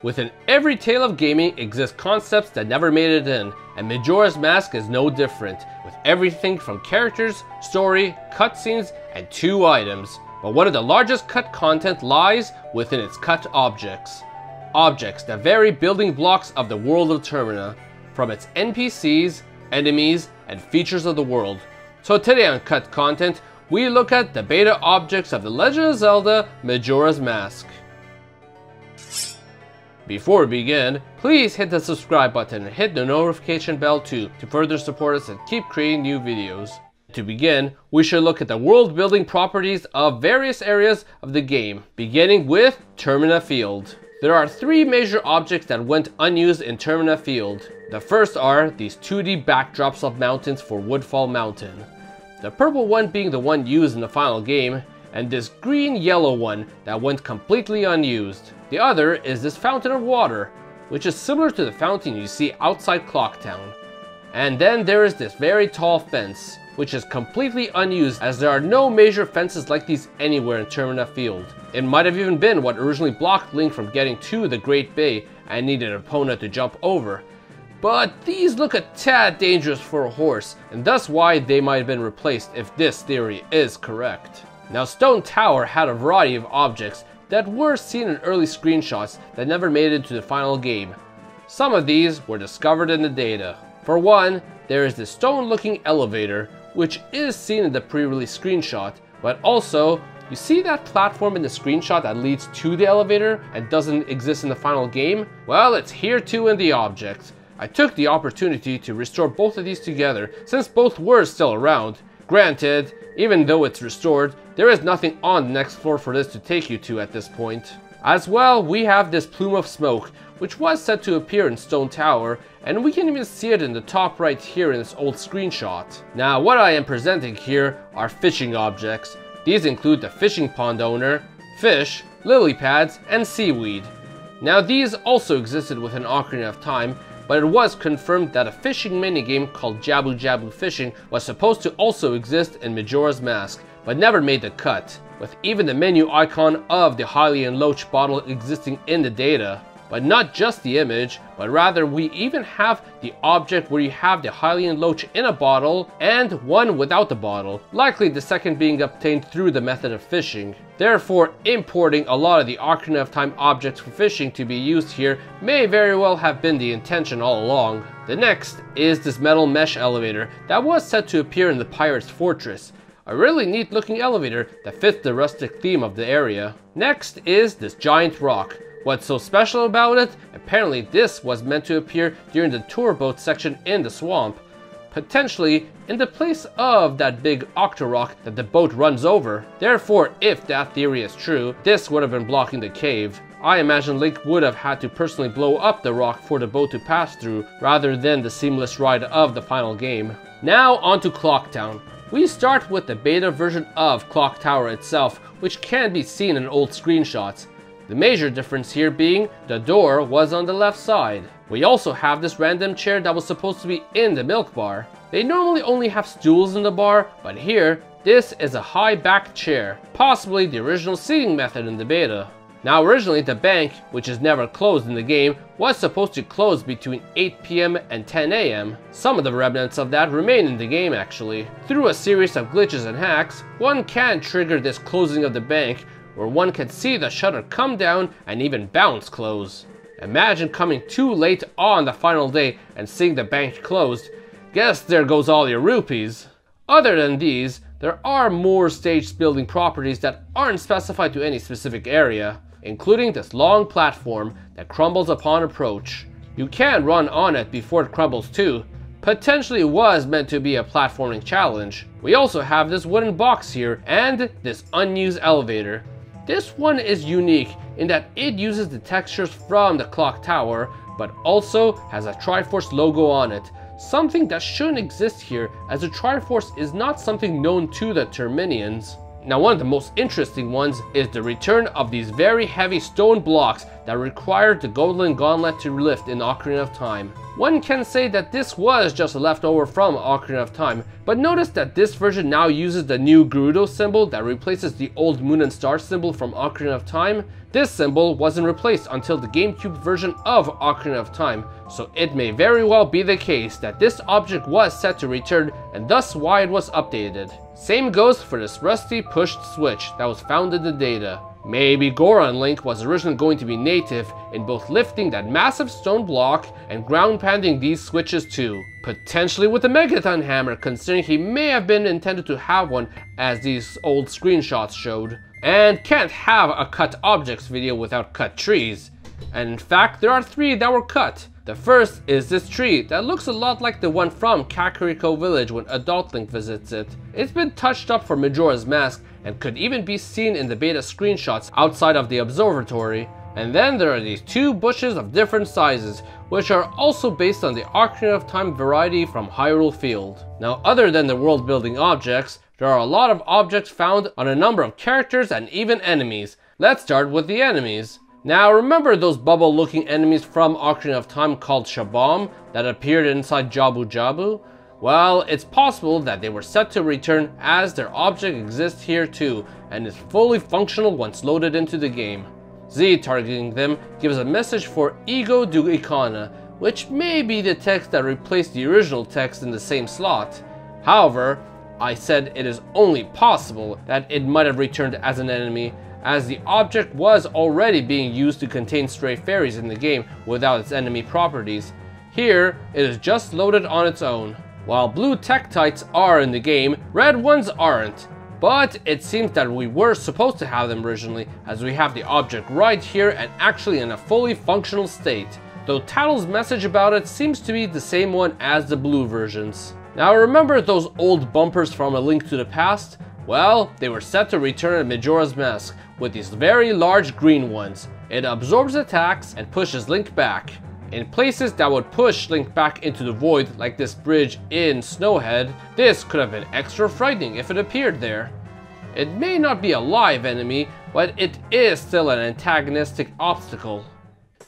Within every tale of gaming exist concepts that never made it in, and Majora's Mask is no different, with everything from characters, story, cutscenes, and 2 items. But one of the largest cut content lies within its cut objects. Objects that vary building blocks of the world of Termina, from its NPCs, enemies, and features of the world. So today on Cut Content, we look at the beta objects of The Legend of Zelda Majora's Mask. Before we begin, please hit the subscribe button and hit the notification bell too to further support us and keep creating new videos. To begin, we should look at the world building properties of various areas of the game, beginning with Termina Field. There are 3 major objects that went unused in Termina Field. The first are these 2D backdrops of mountains for Woodfall Mountain. The purple one being the one used in the final game, and this green-yellow one that went completely unused. The other is this fountain of water, which is similar to the fountain you see outside Clocktown. And then there is this very tall fence, which is completely unused as there are no major fences like these anywhere in Termina Field. It might have even been what originally blocked Link from getting to the Great Bay and needed an opponent to jump over. But these look a tad dangerous for a horse, and thus why they might have been replaced if this theory is correct. Now, Stone Tower had a variety of objects that were seen in early screenshots that never made it into the final game. Some of these were discovered in the data. For one, there is this stone-looking elevator, which is seen in the pre-release screenshot, but also, you see that platform in the screenshot that leads to the elevator and doesn't exist in the final game? Well, it's here too in the object. I took the opportunity to restore both of these together since both were still around. Granted, even though it's restored, there is nothing on the next floor for this to take you to at this point. As well, we have this plume of smoke, which was said to appear in Stone Tower, and we can even see it in the top right here in this old screenshot. Now, what I am presenting here are fishing objects. These include the fishing pond owner, fish, lily pads, and seaweed. Now, these also existed within Ocarina of Time, but it was confirmed that a fishing minigame called Jabu Fishing was supposed to also exist in Majora's Mask, but never made the cut, with even the menu icon of the Hylian Loach bottle existing in the data. But not just the image, but rather we even have the object where you have the Hylian Loach in a bottle and one without the bottle, likely the second being obtained through the method of fishing. Therefore, importing a lot of the Ocarina of Time objects for fishing to be used here may very well have been the intention all along. The next is this metal mesh elevator that was said to appear in the Pirate's Fortress. A really neat looking elevator that fits the rustic theme of the area. Next is this giant rock. What's so special about it? Apparently this was meant to appear during the tour boat section in the swamp, potentially in the place of that big Octorock that the boat runs over. Therefore, if that theory is true, this would have been blocking the cave. I imagine Link would have had to personally blow up the rock for the boat to pass through, rather than the seamless ride of the final game. Now onto Clocktown. We start with the beta version of Clock Tower itself, which can be seen in old screenshots. The major difference here being the door was on the left side. We also have this random chair that was supposed to be in the milk bar. They normally only have stools in the bar, but here, this is a high-backed chair, possibly the original seating method in the beta. Now originally the bank, which is never closed in the game, was supposed to close between 8 PM and 10 AM. Some of the remnants of that remain in the game actually. Through a series of glitches and hacks, one can trigger this closing of the bank, where one can see the shutter come down and even bounce close. Imagine coming too late on the final day and seeing the bank closed. Guess there goes all your rupees. Other than these, there are more stage building properties that aren't specified to any specific area, including this long platform that crumbles upon approach. You can run on it before it crumbles too. Potentially was meant to be a platforming challenge. We also have this wooden box here and this unused elevator. This one is unique in that it uses the textures from the Clock Tower, but also has a Triforce logo on it, something that shouldn't exist here as the Triforce is not something known to the Terminians. Now, one of the most interesting ones is the return of these very heavy stone blocks that required the Golden Gauntlet to lift in Ocarina of Time. One can say that this was just a leftover from Ocarina of Time, but notice that this version now uses the new Gerudo symbol that replaces the old Moon and Star symbol from Ocarina of Time. This symbol wasn't replaced until the GameCube version of Ocarina of Time, so it may very well be the case that this object was set to return and thus why it was updated. Same goes for this rusty pushed switch that was found in the data. Maybe Goron Link was originally going to be native in both lifting that massive stone block and ground pounding these switches too. Potentially with a Megaton Hammer, considering he may have been intended to have one as these old screenshots showed. And can't have a cut objects video without cut trees. And in fact, there are 3 that were cut. The first is this tree that looks a lot like the one from Kakariko Village when Adult Link visits it. It's been touched up for Majora's Mask and could even be seen in the beta screenshots outside of the observatory. And then there are these 2 bushes of different sizes, which are also based on the Ocarina of Time variety from Hyrule Field. Now, other than the world building objects, there are a lot of objects found on a number of characters and even enemies. Let's start with the enemies. Now, remember those bubble looking enemies from Ocarina of Time called Shabam that appeared inside Jabu? Well, it's possible that they were set to return as their object exists here too and is fully functional once loaded into the game. Z targeting them gives a message for Ego du Ikana, which may be the text that replaced the original text in the same slot. However, I said it is only possible that it might have returned as an enemy, as the object was already being used to contain stray fairies in the game without its enemy properties. Here, it is just loaded on its own. While blue Tektites are in the game, red ones aren't. But it seems that we were supposed to have them originally, as we have the object right here and actually in a fully functional state, though Tattle's message about it seems to be the same one as the blue versions. Now, remember those old bumpers from A Link to the Past? Well, they were set to return in Majora's Mask with these very large green ones. It absorbs attacks and pushes Link back. In places that would push Link back into the void, like this bridge in Snowhead, this could have been extra frightening if it appeared there. It may not be a live enemy, but it is still an antagonistic obstacle.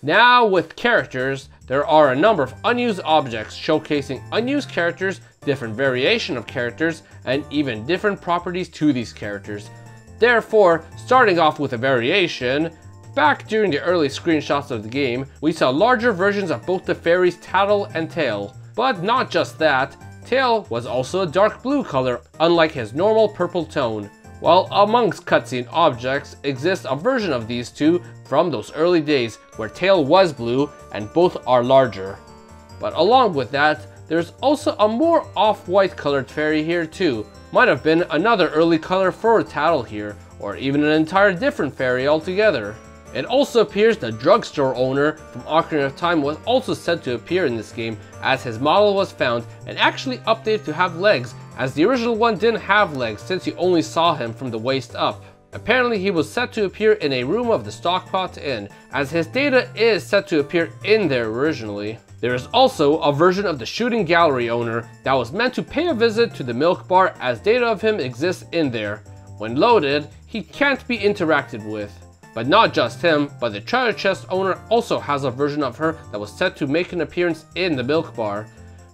Now with characters, there are a number of unused objects showcasing unused characters, different variation of characters, and even different properties to these characters. Therefore, starting off with a variation, back during the early screenshots of the game, we saw larger versions of both the fairies Tattle and Tail. But not just that, Tail was also a dark blue color, unlike his normal purple tone. While amongst cutscene objects exists a version of these two from those early days where Tail was blue and both are larger. But along with that, there's also a more off-white colored fairy here too. Might have been another early color for Tattle here, or even an entire different fairy altogether. It also appears the drugstore owner from Ocarina of Time was also said to appear in this game, as his model was found and actually updated to have legs, as the original one didn't have legs since you only saw him from the waist up. Apparently he was set to appear in a room of the Stockpot Inn, as his data is set to appear in there originally. There is also a version of the shooting gallery owner that was meant to pay a visit to the milk bar, as data of him exists in there. When loaded, he can't be interacted with. But not just him, but the treasure chest owner also has a version of her that was set to make an appearance in the milk bar.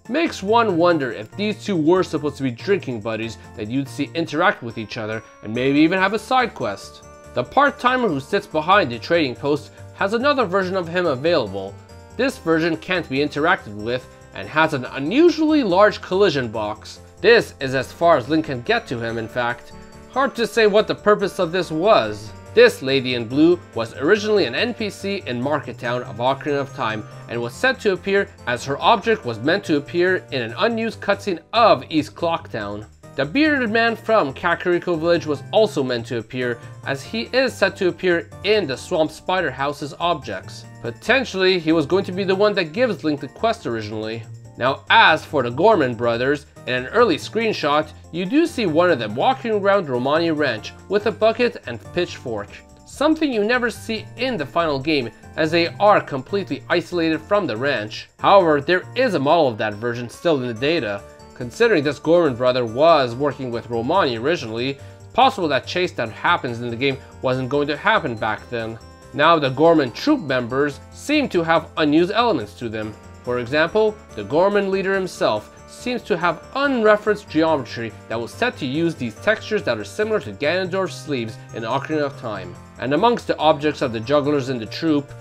Makes one wonder if these two were supposed to be drinking buddies that you'd see interact with each other and maybe even have a side quest. The part-timer who sits behind the trading post has another version of him available. This version can't be interacted with and has an unusually large collision box. This is as far as Link can get to him, in fact. Hard to say what the purpose of this was. This lady in blue was originally an NPC in Market Town of Ocarina of Time and was set to appear as her object was meant to appear in an unused cutscene of East Clocktown. The bearded man from Kakariko Village was also meant to appear, as he is set to appear in the Swamp Spider House's objects. Potentially, he was going to be the one that gives Link the quest originally. Now, as for the Gorman brothers, in an early screenshot, you do see one of them walking around Romani Ranch with a bucket and pitchfork. Something you never see in the final game, as they are completely isolated from the ranch. However, there is a model of that version still in the data. Considering this Gorman brother was working with Romani originally, it's possible that chase that happens in the game wasn't going to happen back then. Now the Gorman troop members seem to have unused elements to them. For example, the Gorman leader himself, seems to have unreferenced geometry that was set to use these textures that are similar to Ganondorf's sleeves in Ocarina of Time. And amongst the objects of the jugglers in the troupe,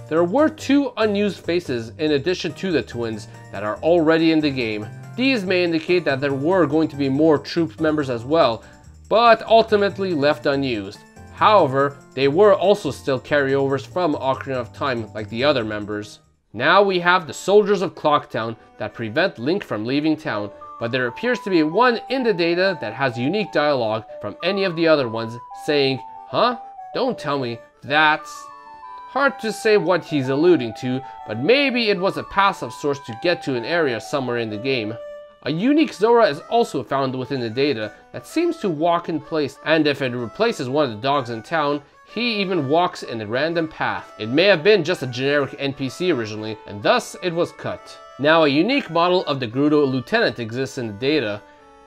there were 2 unused faces in addition to the twins that are already in the game. These may indicate that there were going to be more troupe members as well, but ultimately left unused. However, they were also still carryovers from Ocarina of Time like the other members. Now we have the soldiers of Clocktown that prevent Link from leaving town, but there appears to be one in the data that has unique dialogue from any of the other ones saying, "Huh? Don't tell me that's..." Hard to say what he's alluding to, but maybe it was a pass of sorts to get to an area somewhere in the game. A unique Zora is also found within the data that seems to walk in place, and if it replaces one of the dogs in town, he even walks in a random path. It may have been just a generic NPC originally, and thus it was cut. Now a unique model of the Gerudo Lieutenant exists in the data.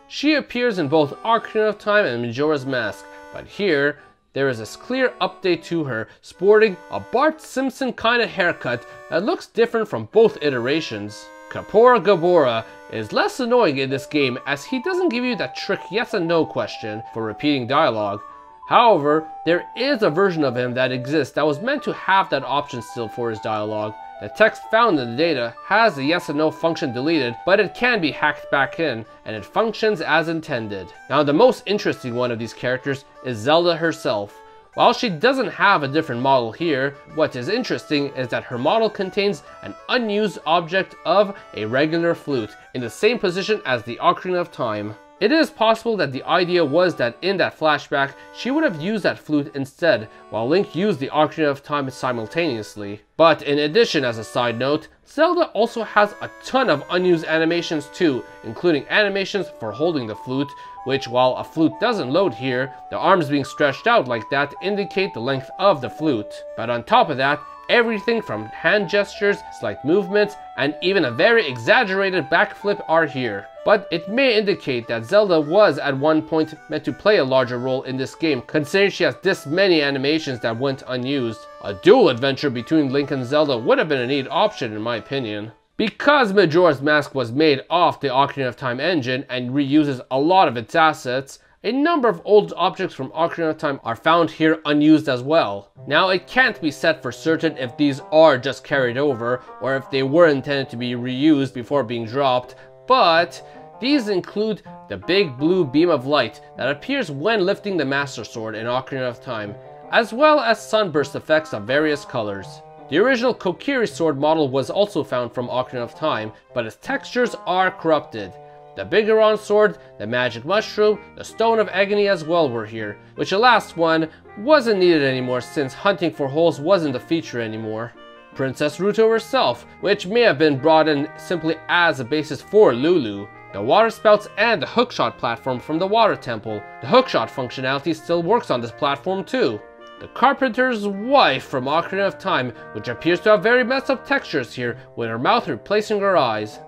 She appears in both Ocarina of Time and Majora's Mask, but here, there is a clear update to her, sporting a Bart Simpson kind of haircut that looks different from both iterations. Kapora Gabora is less annoying in this game as he doesn't give you that trick yes and no question for repeating dialogue. However, there is a version of him that exists that was meant to have that option still for his dialogue. The text found in the data has the yes and no function deleted, but it can be hacked back in, and it functions as intended. Now the most interesting one of these characters is Zelda herself. While she doesn't have a different model here, what is interesting is that her model contains an unused object of a regular flute in the same position as the Ocarina of Time. It is possible that the idea was that in that flashback, she would have used that flute instead, while Link used the Ocarina of Time simultaneously. But in addition, as a side note, Zelda also has a ton of unused animations too, including animations for holding the flute, which while a flute doesn't load here, the arms being stretched out like that indicate the length of the flute. But on top of that, everything from hand gestures, slight movements, and even a very exaggerated backflip are here. But it may indicate that Zelda was at one point meant to play a larger role in this game, considering she has this many animations that went unused. A dual adventure between Link and Zelda would have been a neat option in my opinion. Because Majora's Mask was made off the Ocarina of Time engine and reuses a lot of its assets, a number of old objects from Ocarina of Time are found here unused as well. Now it can't be said for certain if these are just carried over or if they were intended to be reused before being dropped, but these include the big blue beam of light that appears when lifting the Master Sword in Ocarina of Time, as well as sunburst effects of various colors. The original Kokiri sword model was also found from Ocarina of Time, but its textures are corrupted. The Bigoron sword, the magic mushroom, the stone of agony as well were here, which the last one wasn't needed anymore since hunting for holes wasn't a feature anymore. Princess Ruto herself, which may have been brought in simply as a basis for Lulu. The water spouts and the hookshot platform from the water temple. The hookshot functionality still works on this platform too. The carpenter's wife from Ocarina of Time, which appears to have very messed up textures here with her mouth replacing her eyes.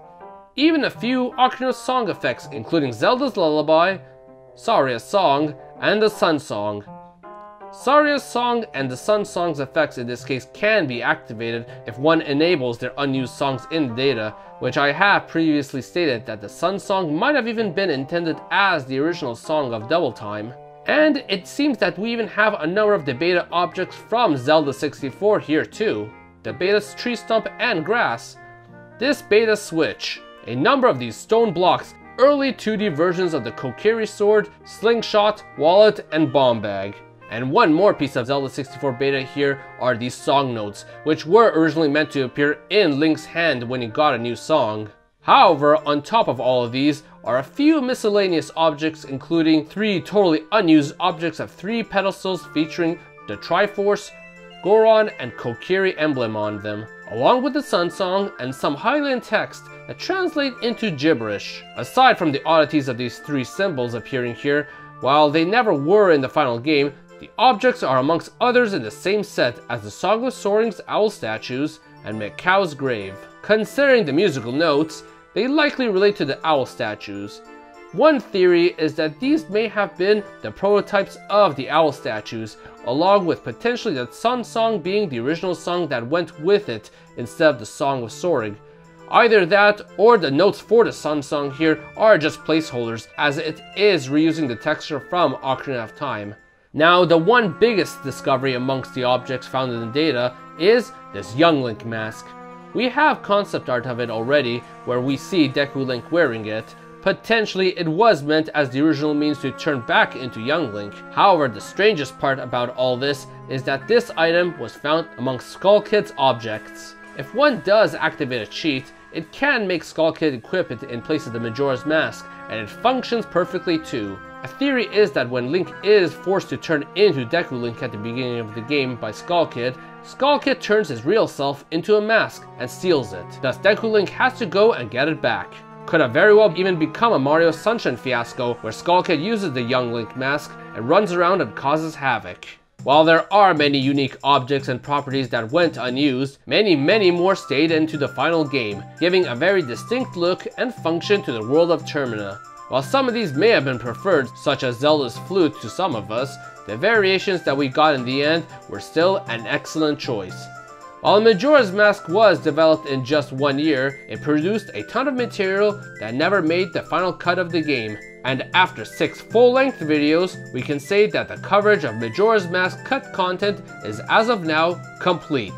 Even a few Ocarina song effects, including Zelda's Lullaby, Saria's Song, and the Sun Song. Saria's Song and the Sun Song's effects in this case can be activated if one enables their unused songs in the data, which I have previously stated that the Sun Song might have even been intended as the original song of Double Time. And it seems that we even have a number of the beta objects from Zelda 64 here too. The beta's tree stump and grass. This beta switch. A number of these stone blocks, early 2D versions of the Kokiri sword, slingshot, wallet, and bomb bag. And one more piece of Zelda 64 beta here are these song notes, which were originally meant to appear in Link's hand when he got a new song. However, on top of all of these are a few miscellaneous objects, including 3 totally unused objects of 3 pedestals featuring the Triforce, Goron, and Kokiri emblem on them, along with the Sun Song and some Hylian text that translate into gibberish. Aside from the oddities of these 3 symbols appearing here, while they never were in the final game, the objects are amongst others in the same set as the Song of Soaring's owl statues and Mikau's grave. Considering the musical notes, they likely relate to the owl statues. One theory is that these may have been the prototypes of the owl statues, along with potentially the Sun Song being the original song that went with it instead of the Song of Soaring. Either that or the notes for the sun song here are just placeholders, as it is reusing the texture from Ocarina of Time. Now, the one biggest discovery amongst the objects found in the data is this young Link mask. We have concept art of it already, where we see Deku Link wearing it. Potentially it was meant as the original means to turn back into young Link. However, the strangest part about all this is that this item was found amongst Skull Kid's objects. If one does activate a cheat, it can make Skull Kid equip it in place of the Majora's Mask, and it functions perfectly too. A theory is that when Link is forced to turn into Deku Link at the beginning of the game by Skull Kid turns his real self into a mask and steals it. Thus Deku Link has to go and get it back. Could have very well even become a Mario Sunshine fiasco where Skull Kid uses the young Link mask and runs around and causes havoc. While there are many unique objects and properties that went unused, many more stayed into the final game, giving a very distinct look and function to the world of Termina. While some of these may have been preferred, such as Zelda's flute to some of us, the variations that we got in the end were still an excellent choice. While Majora's Mask was developed in just 1 year, it produced a ton of material that never made the final cut of the game. And after 6 full-length videos, we can say that the coverage of Majora's Mask cut content is as of now complete.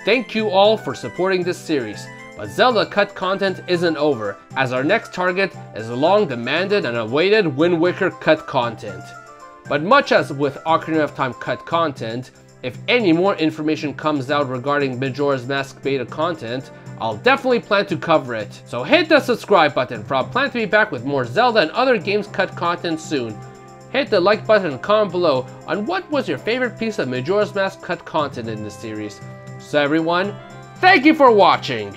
Thank you all for supporting this series. But Zelda cut content isn't over, as our next target is long demanded and awaited Wind Waker cut content. But much as with Ocarina of Time cut content, if any more information comes out regarding Majora's Mask beta content, I'll definitely plan to cover it. So hit the subscribe button, for I'll plan to be back with more Zelda and other games cut content soon. Hit the like button and comment below on what was your favorite piece of Majora's Mask cut content in this series. So everyone, thank you for watching!